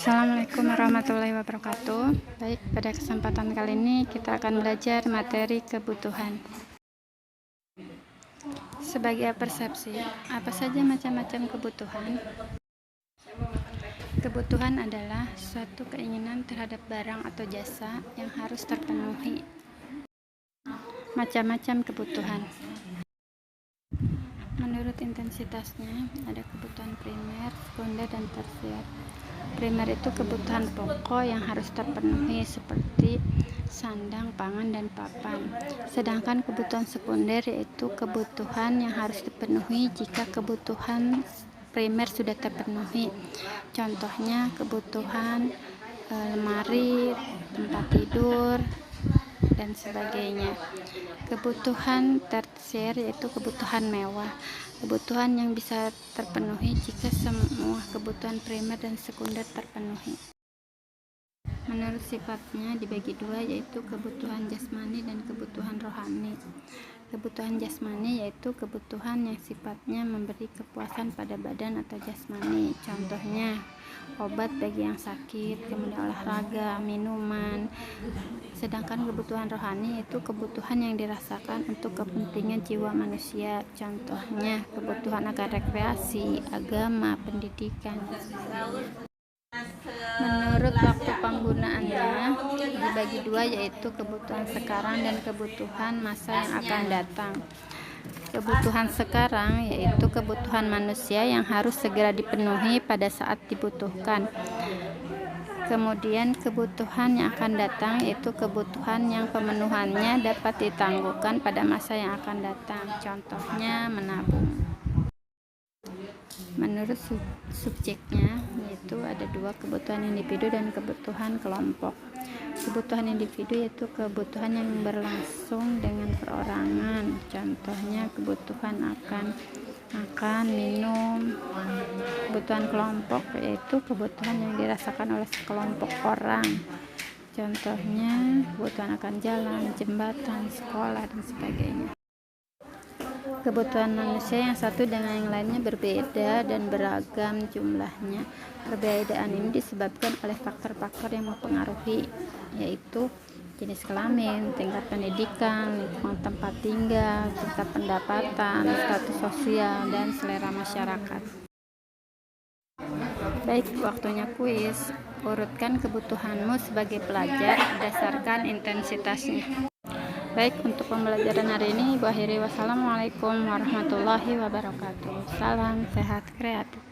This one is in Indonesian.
Assalamualaikum warahmatullahi wabarakatuh. Baik, pada kesempatan kali ini kita akan belajar materi kebutuhan. Sebagai persepsi, apa saja macam-macam kebutuhan? Kebutuhan adalah suatu keinginan terhadap barang atau jasa yang harus terpenuhi. Macam-macam kebutuhan. Menurut intensitasnya, ada kebutuhan primer, sekunder, dan tersier. Primer itu kebutuhan pokok yang harus terpenuhi seperti sandang, pangan, dan papan. Sedangkan kebutuhan sekunder yaitu kebutuhan yang harus dipenuhi jika kebutuhan primer sudah terpenuhi. Contohnya kebutuhan lemari, tempat tidur, dan sebagainya. Kebutuhan tersier yaitu kebutuhan mewah, kebutuhan yang bisa terpenuhi jika semua kebutuhan primer dan sekunder terpenuhi. Menurut sifatnya dibagi dua, yaitu kebutuhan jasmani dan kebutuhan rohani. Kebutuhan jasmani yaitu kebutuhan yang sifatnya memberi kepuasan pada badan atau jasmani. Contohnya obat bagi yang sakit, kemudian olahraga, minuman. Sedangkan kebutuhan rohani yaitu kebutuhan yang dirasakan untuk kepentingan jiwa manusia. Contohnya kebutuhan akan rekreasi, agama, pendidikan. Menurut waktu penggunaannya dibagi dua, yaitu kebutuhan sekarang dan kebutuhan masa yang akan datang. Kebutuhan sekarang yaitu kebutuhan manusia yang harus segera dipenuhi pada saat dibutuhkan. Kemudian kebutuhan yang akan datang yaitu kebutuhan yang pemenuhannya dapat ditangguhkan pada masa yang akan datang. Contohnya menabung. Menurut subjeknya yaitu ada dua, kebutuhan individu dan kebutuhan kelompok. Kebutuhan individu yaitu kebutuhan yang berlangsung dengan perorangan. Contohnya kebutuhan akan makan, minum. Kebutuhan kelompok yaitu kebutuhan yang dirasakan oleh sekelompok orang. Contohnya kebutuhan akan jalan, jembatan, sekolah, dan sebagainya. Kebutuhan manusia yang satu dengan yang lainnya berbeda dan beragam jumlahnya. Perbedaan ini disebabkan oleh faktor-faktor yang mempengaruhi, yaitu jenis kelamin, tingkat pendidikan, lingkungan tempat tinggal, tingkat pendapatan, status sosial, dan selera masyarakat. Baik, waktunya kuis. Urutkan kebutuhanmu sebagai pelajar berdasarkan intensitasnya. Baik, untuk pembelajaran hari ini ibu akhiri. Wassalamualaikum warahmatullahi wabarakatuh. Salam sehat kreatif.